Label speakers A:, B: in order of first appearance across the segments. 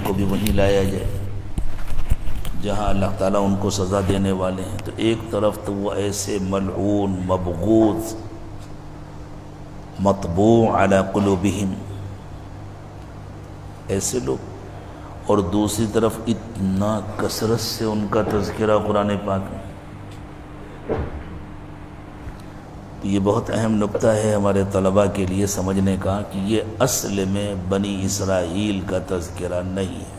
A: کو بھی وہیں لایا جائے جہاں اللہ تعالیٰ ان کو سزا دینے والے ہیں. تو ایک طرف تو وہ ایسے ملعون مبغوض مطبوع علی قلوبہم ایسے لوگ، اور دوسری طرف اتنا کثرت سے ان کا تذکرہ قرآن پاک میں. یہ بہت اہم نقطہ ہے ہمارے طلباء کے لیے سمجھنے کا کہ یہ اصل میں بنی اسرائیل کا تذکرہ نہیں ہے.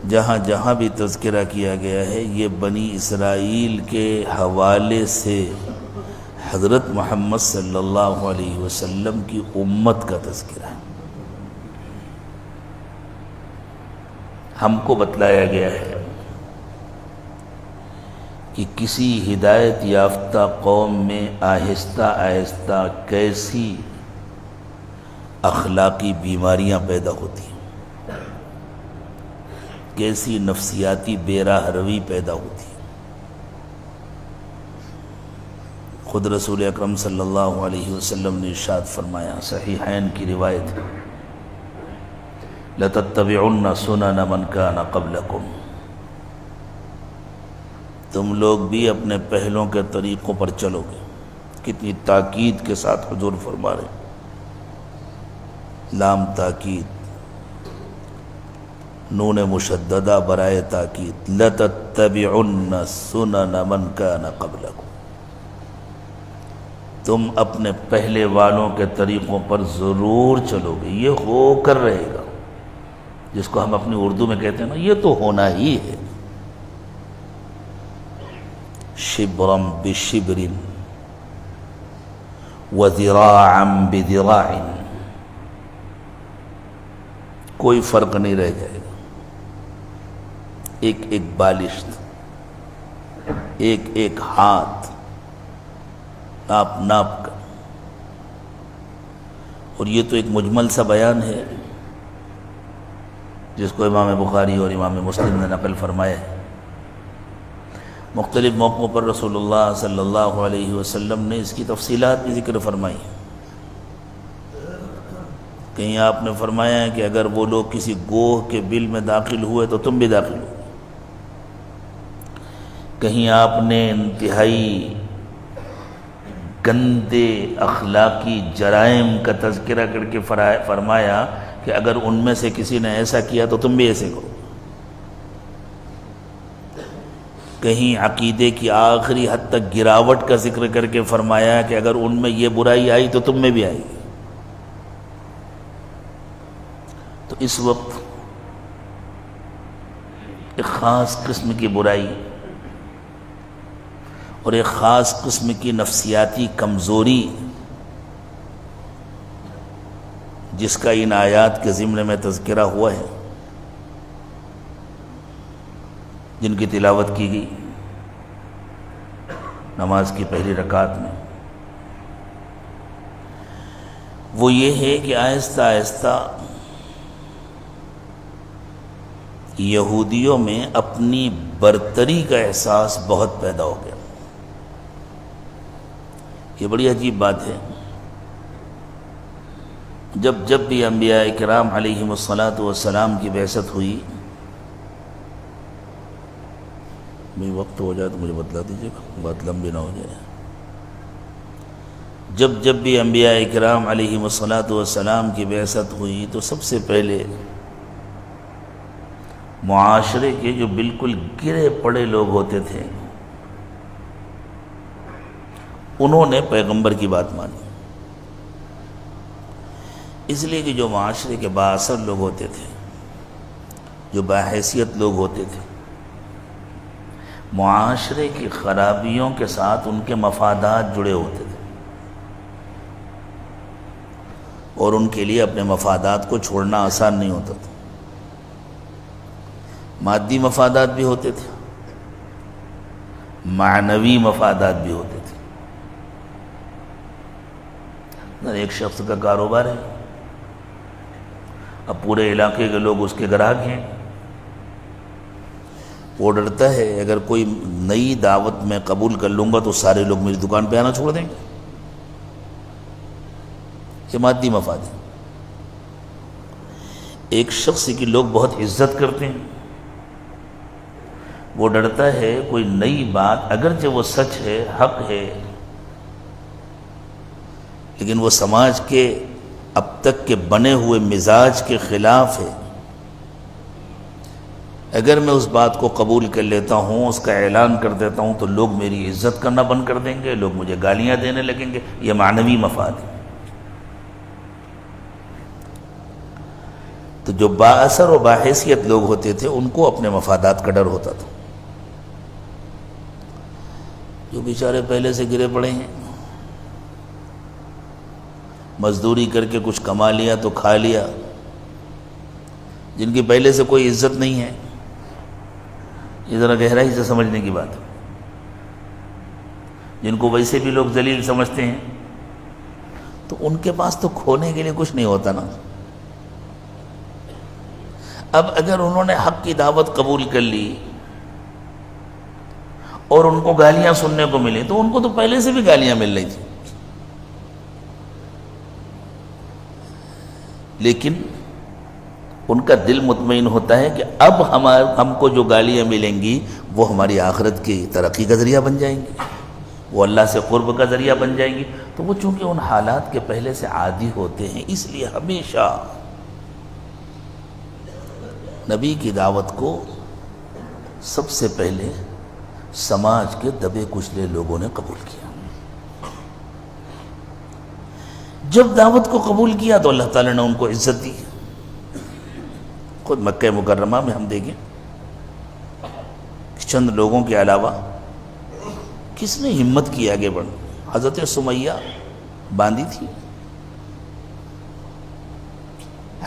A: جہاں جہاں بھی تذکرہ کیا گیا ہے یہ بنی اسرائیل کے حوالے سے حضرت محمد صلی اللہ علیہ وسلم کی امت کا تذکرہ ہے. ہم کو بتلایا گیا ہے کہ کسی ہدایت یافتہ قوم میں آہستہ آہستہ کیسی اخلاقی بیماریاں پیدا ہوتی ہیں، کیسی نفسیاتی بے راہ روی پیدا ہوتی ہے. خود رسول اکرم صلی اللہ علیہ وسلم نے ارشاد فرمایا، صحیحین کی روایت ہے، لَتَتَّبِعُنَّ سُنَنَ مَنْ كَانَ قَبْلَكُمْ، تم لوگ بھی اپنے پہلوں کے طریقوں پر چلو گے. کتنی تاکید کے ساتھ حضور فرما رہے، لام تاکید، نون مشددہ برائے تاکید، لَتَتَّبِعُنَّ سُنَنَ مَنْ كَانَ قَبْلَكُمْ، تم اپنے پہلے والوں کے طریقوں پر ضرور چلو گے. یہ ہو کر رہے گا، جس کو ہم اپنی اردو میں کہتے ہیں نا، یہ تو ہونا ہی ہے. شبرم بشبر وذراعا بذراع، کوئی فرق نہیں رہ جائے گا. ایک ایک بالشت، ایک ایک ہاتھ ناپ ناپ کر. اور یہ تو ایک مجمل سا بیان ہے جس کو امام بخاری اور امام مسلم نے نقل فرمایا ہے. مختلف موقعوں پر رسول اللہ صلی اللہ علیہ وسلم نے اس کی تفصیلات بھی ذکر فرمائی. کہیں آپ نے فرمایا ہے کہ اگر وہ لوگ کسی گوہ کے بل میں داخل ہوئے تو تم بھی داخل ہو. کہیں آپ نے انتہائی گندے اخلاقی جرائم کا تذکرہ کر کے فرمایا کہ اگر ان میں سے کسی نے ایسا کیا تو تم بھی ایسے کرو. کہیں عقیدے کی آخری حد تک گراوٹ کا ذکر کر کے فرمایا کہ اگر ان میں یہ برائی آئی تو تم میں بھی آئی. تو اس وقت ایک خاص قسم کی برائی اور ایک خاص قسم کی نفسیاتی کمزوری جس کا ان آیات کے ضمن میں تذکرہ ہوا ہے، جن کی تلاوت کی گئی نماز کی پہلی رکعت میں، وہ یہ ہے کہ آہستہ آہستہ یہودیوں میں اپنی برتری کا احساس بہت پیدا ہو گیا. یہ بڑی عجیب بات ہے. جب بھی انبیاء کرام علیہم الصلاۃ والسلام کی بعثت ہوئی، میں وقت ہو جائے تو مجھے بتلا دیجیے گا، بات لمبی نہ ہو جائے. جب بھی انبیاء کرام علیہم الصلاۃ والسلام کی بعثت ہوئی تو سب سے پہلے معاشرے کے جو بالکل گرے پڑے لوگ ہوتے تھے انہوں نے پیغمبر کی بات مانی. اس لیے کہ جو معاشرے کے بااثر لوگ ہوتے تھے، جو باحیثیت لوگ ہوتے تھے، معاشرے کی خرابیوں کے ساتھ ان کے مفادات جڑے ہوتے تھے اور ان کے لیے اپنے مفادات کو چھوڑنا آسان نہیں ہوتا تھا. مادی مفادات بھی ہوتے تھے، معنوی مفادات بھی ہوتے تھے. ایک شخص کا کاروبار ہے، اب پورے علاقے کے لوگ اس کے گراہک ہیں. وہ ڈرتا ہے اگر کوئی نئی دعوت میں قبول کر لوں گا تو سارے لوگ میری دکان پہ آنا چھوڑ دیں گے. یہ مادی مفاد ہے. ایک شخص کی لوگ بہت عزت کرتے ہیں، وہ ڈرتا ہے کوئی نئی بات اگرچہ وہ سچ ہے، حق ہے، لیکن وہ سماج کے اب تک کے بنے ہوئے مزاج کے خلاف ہے، اگر میں اس بات کو قبول کر لیتا ہوں، اس کا اعلان کر دیتا ہوں، تو لوگ میری عزت کرنا بند کر دیں گے، لوگ مجھے گالیاں دینے لگیں گے، یہ معنوی مفاد ہے۔ تو جو با اثر و باحیثیت لوگ ہوتے تھے ان کو اپنے مفادات کا ڈر ہوتا تھا۔ جو بیچارے پہلے سے گرے پڑے ہیں، مزدوری کر کے کچھ کما لیا تو کھا لیا، جن کی پہلے سے کوئی عزت نہیں ہے، یہ ذرا گہرائی سے سمجھنے کی بات ہے، جن کو ویسے بھی لوگ ذلیل سمجھتے ہیں، تو ان کے پاس تو کھونے کے لیے کچھ نہیں ہوتا نا۔ اب اگر انہوں نے حق کی دعوت قبول کر لی اور ان کو گالیاں سننے کو ملی، تو ان کو تو پہلے سے بھی گالیاں مل رہی تھی، لیکن ان کا دل مطمئن ہوتا ہے کہ اب ہم کو جو گالیاں ملیں گی وہ ہماری آخرت کی ترقی کا ذریعہ بن جائیں گی، وہ اللہ سے قرب کا ذریعہ بن جائیں گی۔ تو وہ چونکہ ان حالات کے پہلے سے عادی ہوتے ہیں، اس لیے ہمیشہ نبی کی دعوت کو سب سے پہلے سماج کے دبے کچلے لوگوں نے قبول کیا۔ جب دعوت کو قبول کیا تو اللہ تعالیٰ نے ان کو عزت دی۔ خود مکہ مکرمہ میں ہم دیکھیں چند لوگوں کے علاوہ کس نے ہمت کی آگے بڑھ؟ حضرت سمیہ باندھی تھی،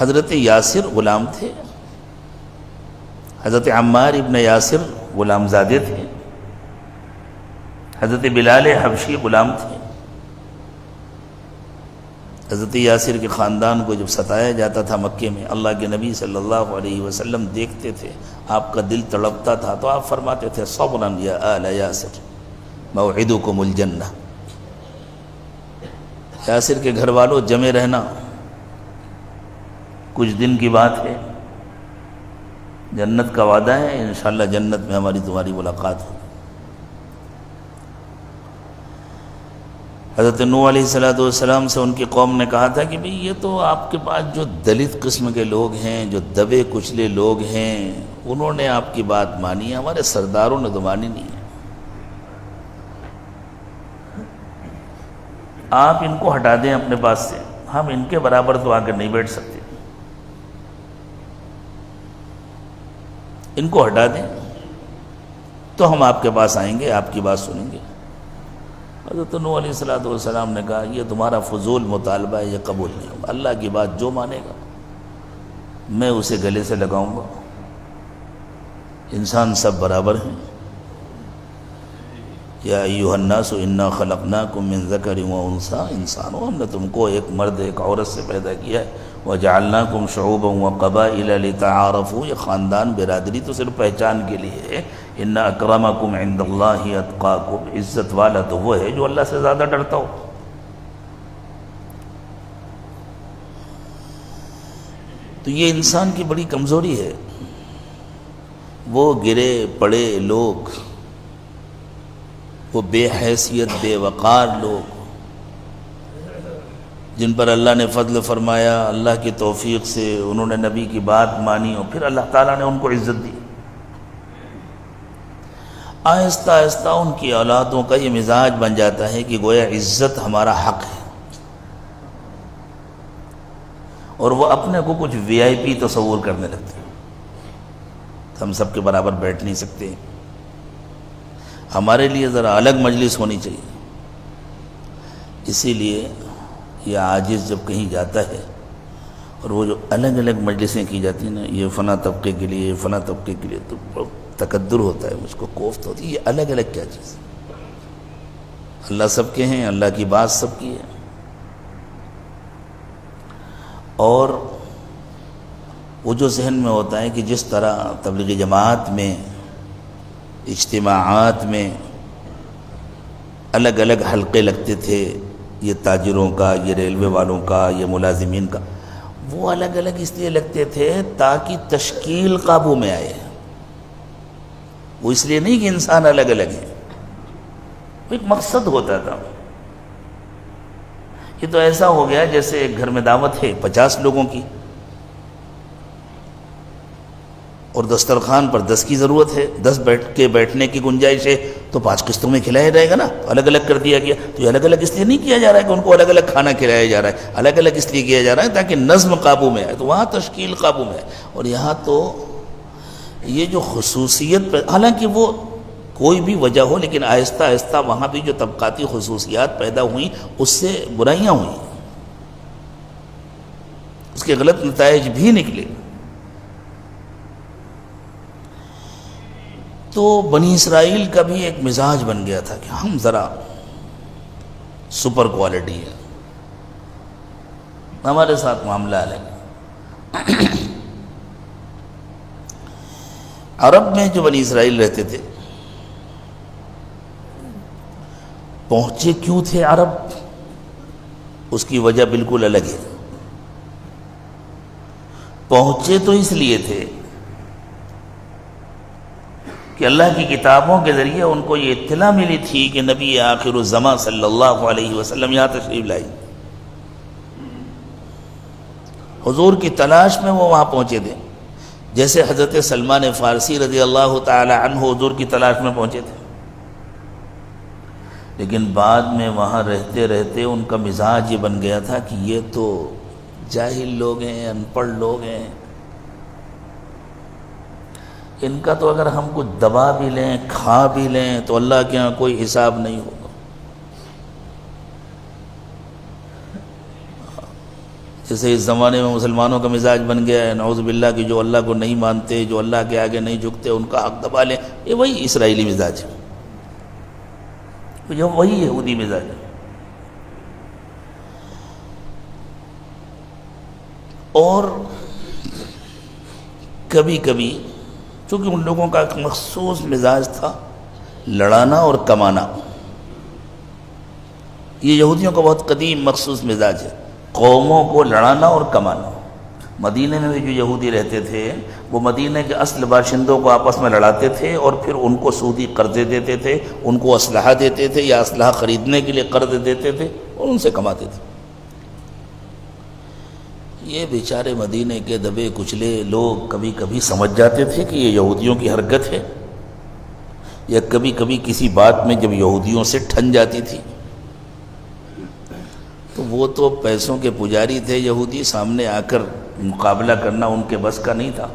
A: حضرت یاسر غلام تھے، حضرت عمار ابن یاسر غلام زادے تھے، حضرت بلال حبشی غلام تھے۔ حضرت یاسر کے خاندان کو جب ستایا جاتا تھا مکے میں، اللہ کے نبی صلی اللہ علیہ وسلم دیکھتے تھے، آپ کا دل تڑپتا تھا، تو آپ فرماتے تھے صبرا یا آل یاسر موعدکم الجنہ، یاسر کے گھر والوں جمے رہنا، کچھ دن کی بات ہے، جنت کا وعدہ ہے، انشاءاللہ جنت میں ہماری تمہاری ملاقات ہو۔ حضرت نوح علیہ السلام سے ان کی قوم نے کہا تھا کہ بھئی یہ تو آپ کے پاس جو دلت قسم کے لوگ ہیں، جو دبے کچلے لوگ ہیں، انہوں نے آپ کی بات مانی ہے، ہمارے سرداروں نے تو مانی نہیں ہے، آپ ان کو ہٹا دیں اپنے پاس سے، ہم ان کے برابر تو آ کر نہیں بیٹھ سکتے، ان کو ہٹا دیں تو ہم آپ کے پاس آئیں گے، آپ کی بات سنیں گے۔ حضرت نوح علیہ السلام نے کہا یہ تمہارا فضول مطالبہ ہے، یہ قبول نہیں ہوگا، اللہ کی بات جو مانے گا میں اسے گلے سے لگاؤں گا، انسان سب برابر ہیں۔ یا ایھا الناس انا خلقناکم من ذکر و انثی، انسانوں ہم نے تم کو ایک مرد ایک عورت سے پیدا کیا ہے، وجعلناکم شعوبا وقبائل لتعارفوا، یہ خاندان برادری تو صرف پہچان کے لیے ہے۔ ان اکرمکم عند اللہ اتقاکم، عزت والا تو وہ ہے جو اللہ سے زیادہ ڈرتا ہو۔ تو یہ انسان کی بڑی کمزوری ہے، وہ گرے پڑے لوگ، وہ بے حیثیت بے وقار لوگ جن پر اللہ نے فضل فرمایا، اللہ کی توفیق سے انہوں نے نبی کی بات مانی اور پھر اللہ تعالیٰ نے ان کو عزت دی، آہستہ آہستہ ان کی اولادوں کا یہ مزاج بن جاتا ہے کہ گویا عزت ہمارا حق ہے، اور وہ اپنے کو کچھ وی آئی پی تصور کرنے لگتے ہیں، ہم سب کے برابر بیٹھ نہیں سکتے، ہمارے لیے ذرا الگ مجلس ہونی چاہیے۔ اسی لیے یہ عاجز جب کہیں جاتا ہے اور وہ جو الگ الگ مجلسیں کی جاتی ہیں نا، یہ فلاں طبقے کے لیے، یہ فلاں طبقے کے لیے، تو تقدر ہوتا ہے، مجھ کو کوفت ہوتی ہے، یہ الگ الگ کیا چیز ہے؟ اللہ سب کے ہیں، اللہ کی بات سب کی ہے، اور وہ جو ذہن میں ہوتا ہے کہ جس طرح تبلیغی جماعت میں اجتماعات میں الگ الگ حلقے لگتے تھے، یہ تاجروں کا، یہ ریلوے والوں کا، یہ ملازمین کا، وہ الگ الگ اس لیے لگتے تھے تاکہ تشکیل قابو میں آئے. وہ اس لیے نہیں کہ انسان الگ الگ ہے، ایک مقصد ہوتا تھا. یہ تو ایسا ہو گیا جیسے ایک گھر میں دعوت ہے 50 لوگوں کی، اور دسترخوان پر 10 کی ضرورت ہے، 10 بیٹھنے کی گنجائش ہے، تو 5 قسطوں میں کھلایا جائے گا نا. تو الگ الگ کر دیا گیا. تو یہ الگ الگ اس لیے نہیں کیا جا رہا ہے کہ ان کو الگ الگ کھانا کھلایا جا رہا ہے، الگ الگ اس لیے کیا جا رہا ہے تاکہ نظم قابو میں آئے. تو وہاں تشکیل قابو میں آئے. اور یہاں تو یہ جو خصوصیت، حالانکہ وہ کوئی بھی وجہ ہو، لیکن آہستہ آہستہ وہاں بھی جو طبقاتی خصوصیات پیدا ہوئیں اس سے برائیاں ہوئیں، اس کے غلط نتائج بھی نکلے. تو بنی اسرائیل کا بھی ایک مزاج بن گیا تھا کہ ہم ذرا سپر کوالٹی ہے، ہمارے ساتھ معاملہ الگ ہے. عرب میں جو بنی اسرائیل رہتے تھے، پہنچے کیوں تھے عرب، اس کی وجہ بالکل الگ ہے. پہنچے تو اس لیے تھے کہ اللہ کی کتابوں کے ذریعے ان کو یہ اطلاع ملی تھی کہ نبی آخر الزمان صلی اللہ علیہ وسلم یہاں تشریف لائے. حضور کی تلاش میں وہ وہاں پہنچے تھے، جیسے حضرت سلمان فارسی رضی اللہ تعالی عنہ حضور کی تلاش میں پہنچے تھے. لیکن بعد میں وہاں رہتے رہتے ان کا مزاج یہ بن گیا تھا کہ یہ تو جاہل لوگ ہیں، ان پڑھ لوگ ہیں، ان کا تو اگر ہم کچھ دبا بھی لیں کھا بھی لیں تو اللہ کے ہاں کوئی حساب نہیں ہوگا. جیسے اس زمانے میں مسلمانوں کا مزاج بن گیا ہے نعوذ باللہ کہ جو اللہ کو نہیں مانتے، جو اللہ کے آگے نہیں جھکتے، ان کا حق دبا لیں. یہ وہی اسرائیلی مزاج ہے، یہ وہی یہودی مزاج ہے. اور کبھی کبھی چونکہ ان لوگوں کا ایک مخصوص مزاج تھا لڑانا اور کمانا، یہ یہودیوں کا بہت قدیم مخصوص مزاج ہے، قوموں کو لڑانا اور کمانا. مدینے میں بھی جو یہودی رہتے تھے وہ مدینے کے اصل باشندوں کو آپس میں لڑاتے تھے اور پھر ان کو سودی قرضے دیتے تھے، ان کو اسلحہ دیتے تھے یا اسلحہ خریدنے کے لیے قرض دیتے تھے اور ان سے کماتے تھے. یہ بیچارے مدینے کے دبے کچلے لوگ کبھی کبھی سمجھ جاتے تھے کہ یہ یہودیوں کی حرکت ہے، یا کبھی کبھی کسی بات میں جب یہودیوں سے ٹھن جاتی تھی تو وہ تو پیسوں کے پجاری تھے یہودی، سامنے آ کر مقابلہ کرنا ان کے بس کا نہیں تھا.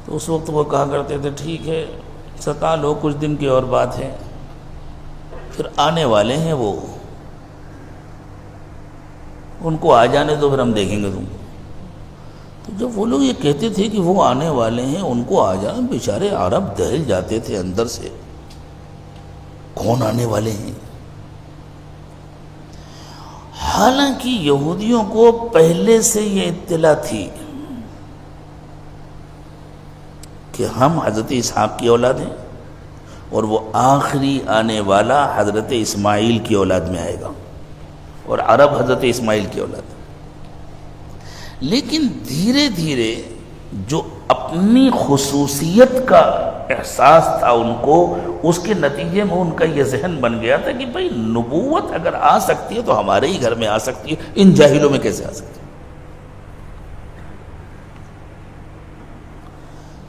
A: تو اس وقت وہ کہا کرتے تھے ٹھیک ہے ستا لو، کچھ دن کی اور بات ہے، پھر آنے والے ہیں وہ، ان کو آ جانے دو، پھر ہم دیکھیں گے تم. تو جب وہ لوگ یہ کہتے تھے کہ وہ آنے والے ہیں ان کو آ جانا، بیچارے عرب دہل جاتے تھے اندر سے، کون آنے والے ہیں. حالانکہ یہودیوں کو پہلے سے یہ اطلاع تھی کہ ہم حضرت اسحاق کی اولاد ہیں اور وہ آخری آنے والا حضرت اسماعیل کی اولاد میں آئے گا، اور عرب حضرت اسماعیل کی اولاد. لیکن دھیرے دھیرے جو اپنی خصوصیت کا احساس تھا ان کو، اس کے نتیجے میں ان کا یہ ذہن بن گیا تھا کہ بھئی نبوت اگر آ سکتی ہے تو ہمارے ہی گھر میں آ سکتی ہے، ان جاہلوں میں کیسے آ سکتی ہے.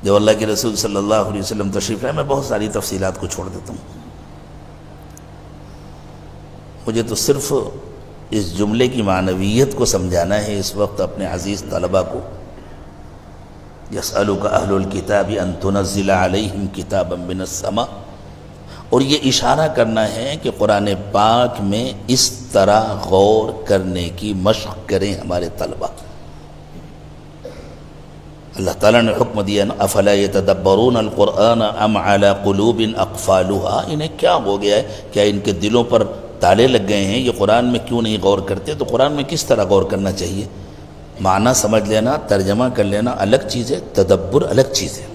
A: جب اللہ کے رسول صلی اللہ علیہ وسلم تشریف لائے، میں بہت ساری تفصیلات کو چھوڑ دیتا ہوں، مجھے تو صرف اس جملے کی معنویت کو سمجھانا ہے اس وقت اپنے عزیز طلبہ کو. یسألک اہل الکتاب ان تنزل علیہم کتابا من السماء، اور یہ اشارہ کرنا ہے کہ قرآن پاک میں اس طرح غور کرنے کی مشق کریں ہمارے طلبہ. اللہ تعالیٰ نے حکم دیا افلا یتدبرون القرآن ام علی قلوب اقفالها، انہیں کیا ہو گیا ہے، کیا ان کے دلوں پر تالے لگ گئے ہیں، یہ قرآن میں کیوں نہیں غور کرتے. تو قرآن میں کس طرح غور کرنا چاہیے، معنی سمجھ لینا، ترجمہ کر لینا الگ چیز ہے، تدبر الگ چیز ہے.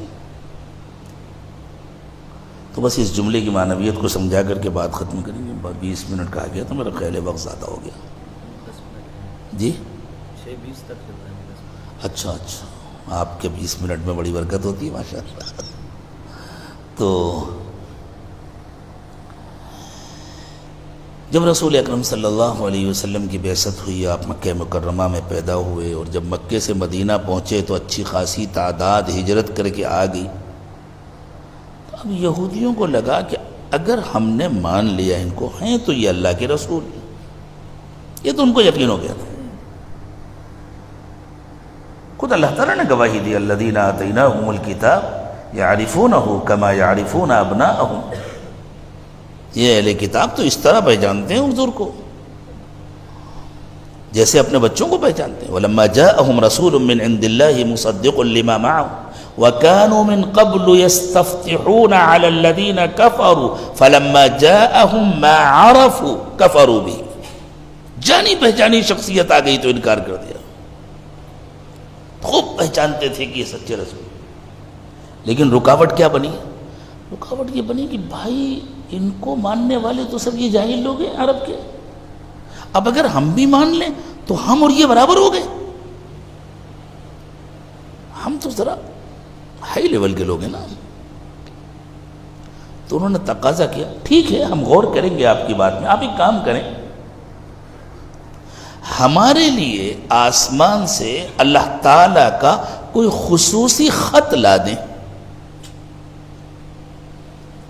A: تو بس اس جملے کی معنویت کو سمجھا کر کے بات ختم کریں گے. 20 منٹ کہا گیا تو میرا خیال ہے وقت زیادہ ہو گیا. جی
B: 6:20 تک چل رہا ہے۔
A: اچھا اچھا، آپ کے 20 منٹ میں بڑی برکت ہوتی ہے ماشاء اللہ۔ تو جب رسول اکرم صلی اللہ علیہ وسلم کی بعثت ہوئی، آپ مکہ مکرمہ میں پیدا ہوئے، اور جب مکے سے مدینہ پہنچے تو اچھی خاصی تعداد ہجرت کر کے آ گئی۔ تو اب یہودیوں کو لگا کہ اگر ہم نے مان لیا ان کو ہیں تو یہ اللہ کے رسول، یہ تو ان کو یقین ہو گیا تھا۔ خود اللہ تعالیٰ نے گواہی دی، الذین آتیناہم الکتاب یعرفونہ کما یعرفون ابناءہم، یہ اہل کتاب تو اس طرح پہچانتے ہیں حضور کو جیسے اپنے بچوں کو پہچانتے ہیں۔ وَلَمَّا جَاءَهُمْ رَسُولٌ مِّنْ عِنْدِ اللَّهِ مُصَدِّقٌ لِمَا مَعَهُمْ وَكَانُوا مِنْ قَبْلُ يَسْتَفْتِحُونَ عَلَى الَّذِينَ كَفَرُوا فَلَمَّا جَاءَهُمْ مَا عَرَفُوا كَفَرُوا بِهِ، جانی پہچانی شخصیت آ گئی تو انکار کر دیا۔ خوب پہچانتے تھے کہ یہ سچے رسول، لیکن رکاوٹ کیا بنی؟ رکاوٹ یہ بنی کہ بھائی ان کو ماننے والے تو سب یہ جاہل لوگ ہیں عرب کے، اب اگر ہم بھی مان لیں تو ہم اور یہ برابر ہو گئے، ہم تو ذرا ہائی لیول کے لوگ ہیں نا۔ تو انہوں نے تقاضا کیا، ٹھیک ہے ہم غور کریں گے آپ کی بات میں، آپ ایک کام کریں، ہمارے لیے آسمان سے اللہ تعالیٰ کا کوئی خصوصی خط لا دیں۔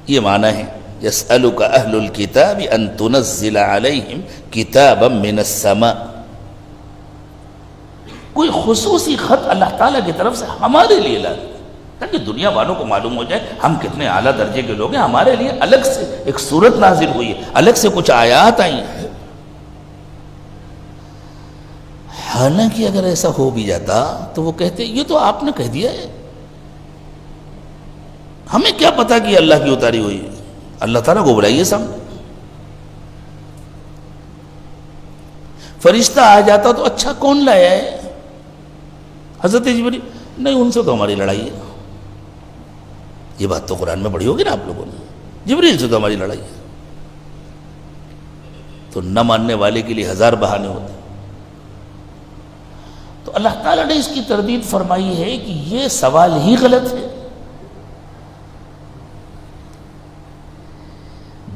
A: یہ معنی ہے یسألک اہل الکتاب ان تنزل علیہم کتابا من السماء، کوئی خصوصی خط اللہ تعالیٰ کی طرف سے ہمارے لیے لا دیں تاکہ دنیا والوں کو معلوم ہو جائے ہم کتنے اعلیٰ درجے کے لوگ ہیں، ہمارے لیے الگ سے ایک سورت نازل ہوئی ہے، الگ سے کچھ آیات آئی ہیں۔ حالانکہ اگر ایسا ہو بھی جاتا تو وہ کہتے یہ تو آپ نے کہہ دیا ہے، ہمیں کیا پتا کہ اللہ کی اتاری ہوئی ہے، اللہ تعالیٰ کو بلائیے سامنے۔ فرشتہ آ جاتا تو اچھا کون لایا ہے؟ حضرت جبریل، نہیں ان سے تو ہماری لڑائی ہے۔ یہ بات تو قرآن میں پڑھی ہوگی نا آپ لوگوں نے، جبریل سے تو ہماری لڑائی ہے۔ تو نہ ماننے والے کے لیے ہزار بہانے ہوتے۔ تو اللہ تعالیٰ نے اس کی تردید فرمائی ہے کہ یہ سوال ہی غلط ہے۔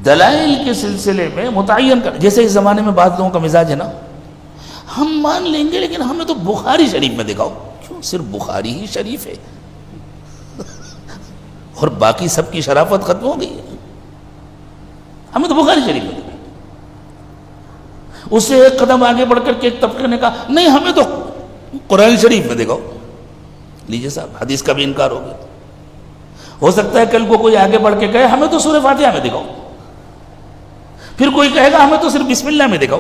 A: دلائل کے سلسلے میں متعین کر، جیسے اس زمانے میں بعض لوگوں کا مزاج ہے نا، ہم مان لیں گے لیکن ہمیں تو بخاری شریف میں دکھاؤ۔ کیوں صرف بخاری ہی شریف ہے اور باقی سب کی شرافت ختم ہو گئی ہے؟ ہمیں تو بخاری شریف میں دکھاؤ۔ اس سے ایک قدم آگے بڑھ کر کے ایک طبقے نے کہا نہیں ہمیں تو قرآن شریف میں دکھاؤ۔ لیجیے صاحب حدیث کا بھی انکار ہو گیا۔ ہو سکتا ہے کل کو کوئی آگے بڑھ کے کہے ہمیں تو سورہ فاتحہ میں دکھاؤ، پھر کوئی کہے گا ہمیں تو صرف بسم اللہ میں دکھاؤ۔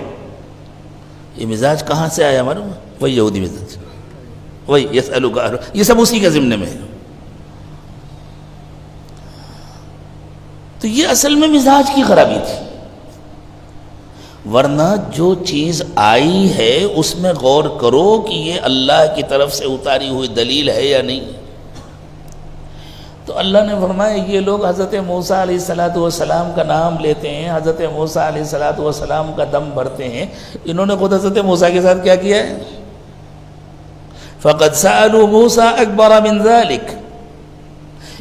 A: یہ مزاج کہاں سے آیا ہمارا؟ وہی یہودی مزاج، وہی یسألک، یہ سب اسی کے ضمن میں ہے۔ تو یہ اصل میں مزاج کی خرابی تھی، ورنہ جو چیز آئی ہے اس میں غور کرو کہ یہ اللہ کی طرف سے اتاری ہوئی دلیل ہے یا نہیں۔ تو اللہ نے فرمایا یہ لوگ حضرت موسیٰ علیہ السلام کا نام لیتے ہیں، حضرت موسیٰ علیہ السلام کا دم بھرتے ہیں، انہوں نے خود حضرت موسیٰ کے ساتھ کیا کیا ہے؟ فَقَدْ سَأَلُوا مُوسَىٰ أَكْبَرَ مِنْ ذَلِكَ،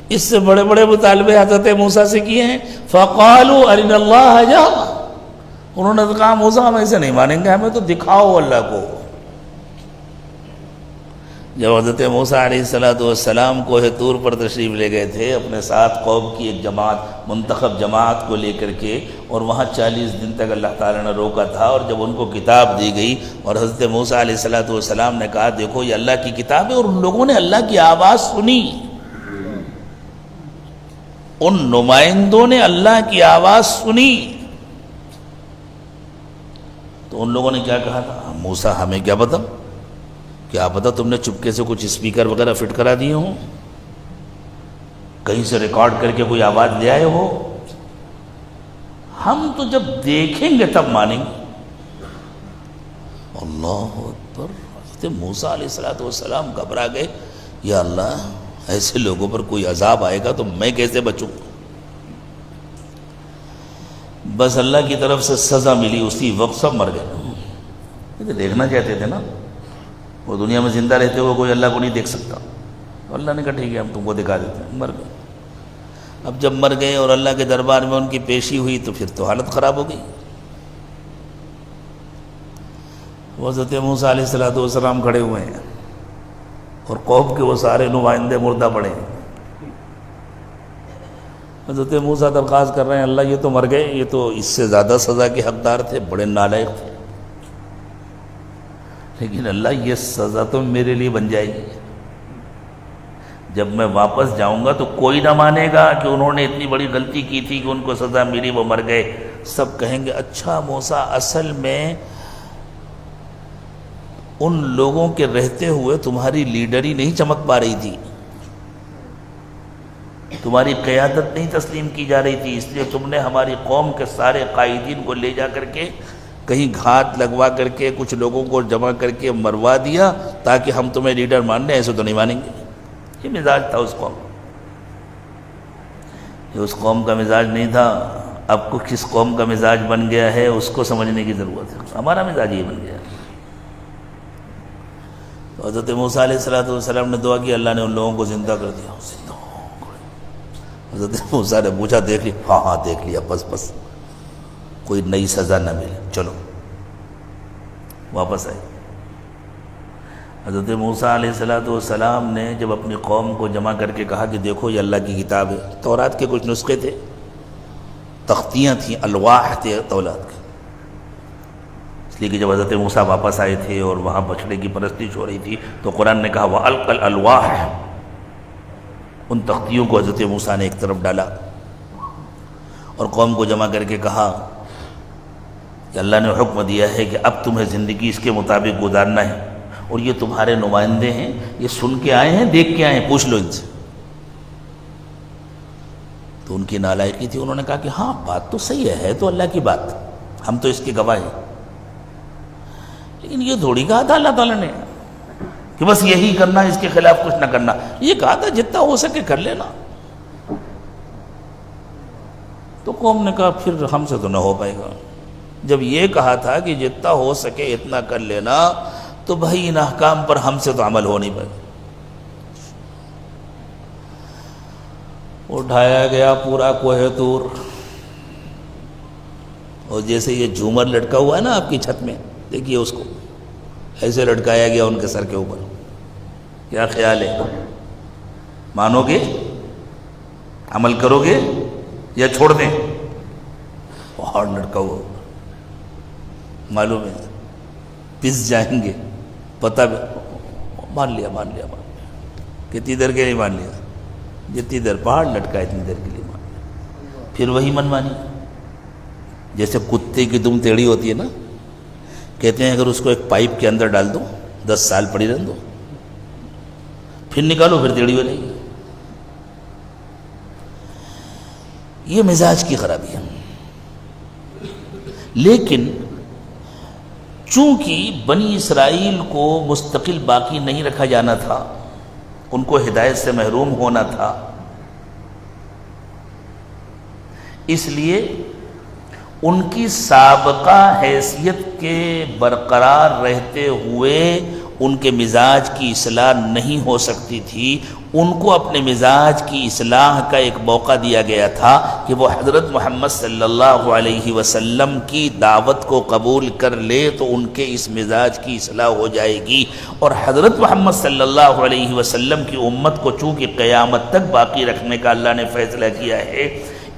A: اس سے بڑے بڑے مطالبے حضرت موسیٰ سے کیے ہیں۔ فَقَالُوا أَرِنَا اللَّهَ جَهْرًا، انہوں نے کہا موسیٰ ہم ایسے نہیں مانیں گے، ہمیں تو دکھاؤ اللہ کو۔ جب حضرت موسیٰ علیہ السلام کوہ طور پر تشریف لے گئے تھے اپنے ساتھ قوم کی ایک جماعت، منتخب جماعت کو لے کر کے، اور وہاں 40 دن تک اللہ تعالیٰ نے روکا تھا، اور جب ان کو کتاب دی گئی اور حضرت موسیٰ علیہ السلام نے کہا دیکھو یہ اللہ کی کتاب ہے، اور ان لوگوں نے اللہ کی آواز سنی، ان نمائندوں نے اللہ کی آواز سنی، تو ان لوگوں نے کیا کہا تھا؟ موسیٰ ہمیں کیا پتا، کیا پتا تم نے چپکے سے کچھ اسپیکر وغیرہ فٹ کرا دیے ہوں، کہیں سے ریکارڈ کر کے کوئی آواز لے آئے ہو، ہم تو جب دیکھیں گے تب مانیں گے۔ اللہ اکبر، حضرت موسیٰ علیہ السلام گھبرا گئے، یا اللہ ایسے لوگوں پر کوئی عذاب آئے گا تو میں کیسے بچوں؟ بس اللہ کی طرف سے سزا ملی، اسی وقت سب مر گئے۔ دیکھنا چاہتے تھے نا وہ دنیا میں زندہ رہتے ہوئے کوئی اللہ کو نہیں دیکھ سکتا. تو اللہ نے کہا ٹھیک ہے ہم تم کو دکھا دیتے ہیں. مر گئے. اب جب مر گئے اور اللہ کے دربار میں ان کی پیشی ہوئی تو پھر تو حالت خراب ہو گئی. حضرت موسیٰ علیہ السلام کھڑے ہوئے ہیں اور قوم کے وہ سارے نمائندے مردہ پڑے ہیں. حضرت موسیٰ درخواست کر رہے ہیں اللہ یہ تو مر گئے, یہ تو اس سے زیادہ سزا کے حقدار تھے, بڑے نالائق تھے, لیکن اللہ یہ سزا تو میرے لیے بن جائے گی. جب میں واپس جاؤں گا تو کوئی نہ مانے گا کہ انہوں نے اتنی بڑی غلطی کی تھی کہ ان کو سزا ملی, وہ مر گئے. سب کہیں گے اچھا موسیٰ اصل میں ان لوگوں کے رہتے ہوئے تمہاری لیڈری نہیں چمک پا رہی تھی, تمہاری قیادت نہیں تسلیم کی جا رہی تھی, اس لیے تم نے ہماری قوم کے سارے قائدین کو لے جا کر کے کہیں گھات لگوا کر کے کچھ لوگوں کو جمع کر کے مروا دیا تاکہ ہم تمہیں لیڈر مان لیں. ایسے تو نہیں مانیں گے. یہ مزاج تھا اس قوم, یہ اس قوم کا مزاج نہیں تھا. اب کو کس قوم کا مزاج بن گیا ہے اس کو سمجھنے کی ضرورت ہے. ہمارا مزاج یہ بن گیا ہے. تو حضرت موسیٰ علیہ السلام نے دعا کی, اللہ نے ان لوگوں کو زندہ کر دیا. حضرت موسیٰ نے پوچھا دیکھ لیا؟ ہاں دیکھ لیا, بس کوئی نئی سزا نہ ملے, چلو واپس آئے. حضرت موسیٰ علیہ السلام نے جب اپنی قوم کو جمع کر کے کہا کہ دیکھو یہ اللہ کی کتاب ہے, تورات کے کچھ نسخے تھے, تختیاں تھیں, الواح تھے تورات کے, اس لیے کہ جب حضرت موسیٰ واپس آئے تھے اور وہاں بچڑے کی پرستش ہو رہی تھی تو قرآن نے کہا وَأَلْقَى الْأَلْوَاحَ, ان تختیوں کو حضرت موسیٰ نے ایک طرف ڈالا اور قوم کو جمع کر کے کہا کہ اللہ نے حکم دیا ہے کہ اب تمہیں زندگی اس کے مطابق گزارنا ہے, اور یہ تمہارے نمائندے ہیں, یہ سن کے آئے ہیں, دیکھ کے آئے ہیں, پوچھ لو ان سے. تو ان کی نالائقی تھی, انہوں نے کہا کہ ہاں بات تو صحیح ہے تو اللہ کی بات, ہم تو اس کے گواہ ہیں, لیکن یہ تھوڑی کہا تھا اللہ تعالیٰ نے کہ بس یہی کرنا, اس کے خلاف کچھ نہ کرنا. یہ کہا تھا جتنا ہو سکے کر لینا. تو قوم نے کہا پھر ہم سے تو نہ ہو پائے گا. جب یہ کہا تھا کہ جتنا ہو سکے اتنا کر لینا تو بھائی ان احکام پر ہم سے تو عمل ہو نہیں پائے. اٹھایا گیا پورا کوہ طور, اور جیسے یہ جھومر لٹکا ہوا ہے نا آپ کی چھت میں, دیکھیے اس کو ایسے لٹکایا گیا ان کے سر کے اوپر. کیا خیال ہے, مانو گے, عمل کرو گے یا چھوڑ دیں؟ پہاڑ لٹکا ہوا, معلوم ہے پس جائیں گے. پتہ مان لیا کتنی دیر کے لیے مان لیا, جتنی دیر پہاڑ لٹکا اتنی دیر کے لیے مان لیا. پھر وہی من مانی, جیسے کتے کی دم ٹیڑھی ہوتی ہے نا, کہتے ہیں اگر اس کو ایک پائپ کے اندر ڈال دو 10 سال پڑی رہنے دو, پھر نکالو پھر ٹیڑھی ہو جائے گی. یہ مزاج کی خرابی ہے. لیکن چونکہ بنی اسرائیل کو مستقل باقی نہیں رکھا جانا تھا, ان کو ہدایت سے محروم ہونا تھا, اس لیے ان کی سابقہ حیثیت کے برقرار رہتے ہوئے ان کے مزاج کی اصلاح نہیں ہو سکتی تھی. ان کو اپنے مزاج کی اصلاح کا ایک موقع دیا گیا تھا کہ وہ حضرت محمد صلی اللہ علیہ وسلم کی دعوت کو قبول کر لے تو ان کے اس مزاج کی اصلاح ہو جائے گی. اور حضرت محمد صلی اللہ علیہ وسلم کی امت کو چونکہ قیامت تک باقی رکھنے کا اللہ نے فیصلہ کیا ہے,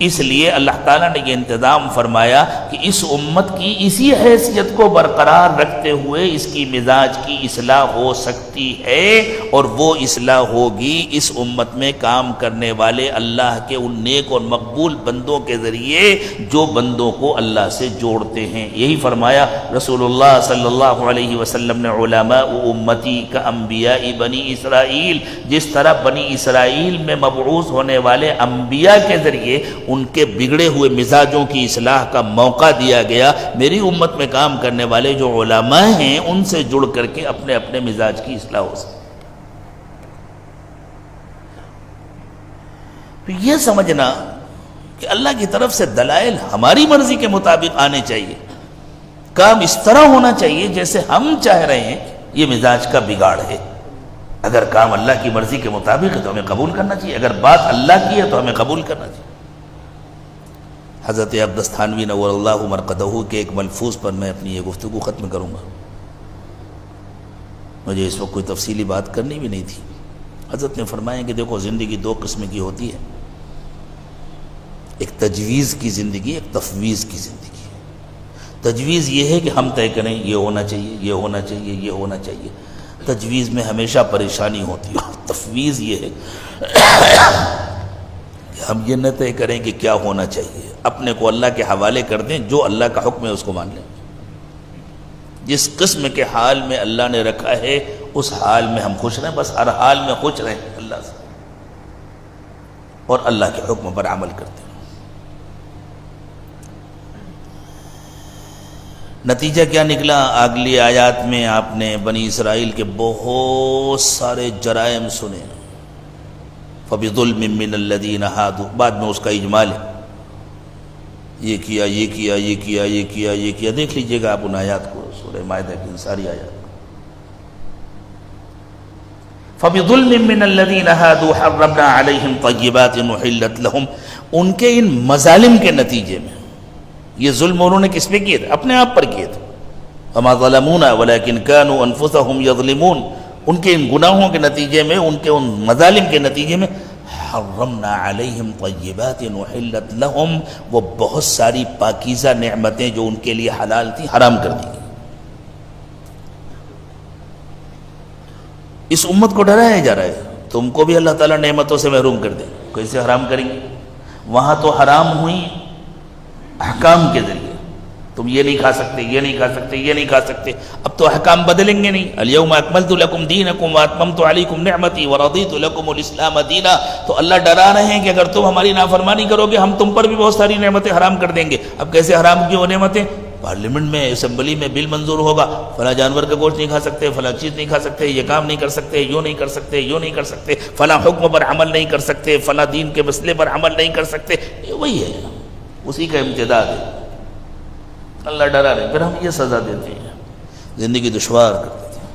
A: اس لیے اللہ تعالیٰ نے یہ انتظام فرمایا کہ اس امت کی اسی حیثیت کو برقرار رکھتے ہوئے اس کی مزاج کی اصلاح ہو سکتی ہے, اور وہ اصلاح ہوگی اس امت میں کام کرنے والے اللہ کے ان نیک اور مقبول بندوں کے ذریعے جو بندوں کو اللہ سے جوڑتے ہیں. یہی فرمایا رسول اللہ صلی اللہ علیہ وسلم نے, علماء امتی کا انبیاء بنی اسرائیل, جس طرح بنی اسرائیل میں مبعوث ہونے والے انبیاء کے ذریعے ان کے بگڑے ہوئے مزاجوں کی اصلاح کا موقع دیا گیا, میری امت میں کام کرنے والے جو علماء ہیں ان سے جڑ کر کے اپنے اپنے مزاج کی اصلاح ہو سکے. تو یہ سمجھنا کہ اللہ کی طرف سے دلائل ہماری مرضی کے مطابق آنے چاہیے, کام اس طرح ہونا چاہیے جیسے ہم چاہ رہے ہیں, یہ مزاج کا بگاڑ ہے۔ اگر کام اللہ کی مرضی کے مطابق ہے تو ہمیں قبول کرنا چاہیے، اگر بات اللہ کی ہے تو ہمیں قبول کرنا چاہیے۔ حضرت عبدس تھانوی نور اللہ مرقدہ کے ایک ملفوظ پر میں اپنی یہ گفتگو ختم کروں گا، مجھے اس وقت کوئی تفصیلی بات کرنی بھی نہیں تھی۔ حضرت نے فرمایا کہ دیکھو زندگی دو قسم کی ہوتی ہے، ایک تجویز کی زندگی، ایک تفویض کی زندگی۔ تجویز یہ ہے کہ ہم طے کریں یہ ہونا چاہیے، یہ ہونا چاہیے، یہ ہونا چاہیے۔ تجویز میں ہمیشہ پریشانی ہوتی ہے۔ تفویض یہ ہے کہ ہم یہ نہ طے کریں کہ کیا ہونا چاہیے، اپنے کو اللہ کے حوالے کر دیں، جو اللہ کا حکم ہے اس کو مان لیں۔ جس قسم کے حال میں اللہ نے رکھا ہے اس حال میں ہم خوش رہیں، بس ہر حال میں خوش رہیں اللہ سے، اور اللہ کے حکم پر عمل کرتے ہیں۔ نتیجہ کیا نکلا؟ اگلی آیات میں آپ نے بنی اسرائیل کے بہت سارے جرائم سنے، فَبِظُلْمٍ مِّنَ الَّذِينَ هَادُوا، بعد میں اس کا اجمال ہے، یہ کیا، یہ کیا، یہ کیا، یہ کیا، یہ کیا۔ دیکھ لیجئے گا آپ ان آیات کو، سورہ مائدہ کی ان ساری آیات۔ فَبِظُلْمٍ مِّنَ الَّذِينَ هَادُوا حَرَّمْنَا عَلَيْهِمْ طَيِّبَاتٍ أُحِلَّتْ لَهُمْ، ان کے ان مظالم کے نتیجے میں، یہ ظلم انہوں نے کس پہ کیے تھے؟ اپنے آپ پر کیے تھے۔ وَمَا ظَلَمُونَا وَلَكِنْ كَانُوا أَنفُسَهُمْ يَظْلِمُونَ، ان کے ان گناہوں کے نتیجے میں، ان کے ان مظالم کے نتیجے میں حرمنا علیہم طیبات احلت لہم، وہ بہت ساری پاکیزہ نعمتیں جو ان کے لیے حلال تھیں حرام کر دی گئی۔ اس امت کو ڈرایا جا رہا ہے تم کو بھی اللہ تعالیٰ نعمتوں سے محروم کر دے، کیسے حرام کریں گے؟ وہاں تو حرام ہوئی احکام کے ذریعے، تم یہ نہیں کھا سکتے، یہ نہیں کھا سکتے، یہ نہیں کھا سکتے۔ اب تو احکام بدلیں گے نہیں، الیوم اکملت لکم دینکم واتممت علیکم نعمتی ورضیت لکم الاسلام دینا۔ تو اللہ ڈرا رہے ہیں کہ اگر تم ہماری نافرمانی کرو گے ہم تم پر بھی بہت ساری نعمتیں حرام کر دیں گے۔ اب کیسے حرام کی وہ نعمتیں؟ پارلیمنٹ میں، اسمبلی میں بل منظور ہوگا، فلاں جانور کا گوشت نہیں کھا سکتے، فلاں چیز نہیں کھا سکتے، یہ کام نہیں کر سکتے، یوں نہیں کر سکتے، یوں نہیں کر سکتے، فلاں حکم پر عمل نہیں کر سکتے، فلاں دین کے مسئلے پر عمل نہیں کر سکتے۔ یہ وہی ہے، اسی کا امتداد ہے۔ اللہ ڈرا رہے، پھر ہم یہ سزا دیتے ہیں، زندگی دشوار کر دیتے ہیں۔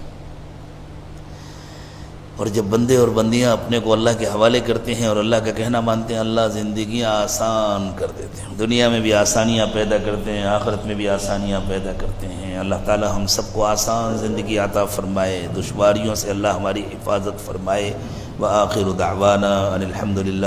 A: اور جب بندے اور بندیاں اپنے کو اللہ کے حوالے کرتے ہیں اور اللہ کا کہنا مانتے ہیں، اللہ زندگیاں آسان کر دیتے ہیں، دنیا میں بھی آسانیاں پیدا کرتے ہیں، آخرت میں بھی آسانیاں پیدا کرتے ہیں۔ اللہ تعالی ہم سب کو آسان زندگی عطا فرمائے، دشواریوں سے اللہ ہماری حفاظت فرمائے۔ وآخر دعوانا ان الحمد للہ۔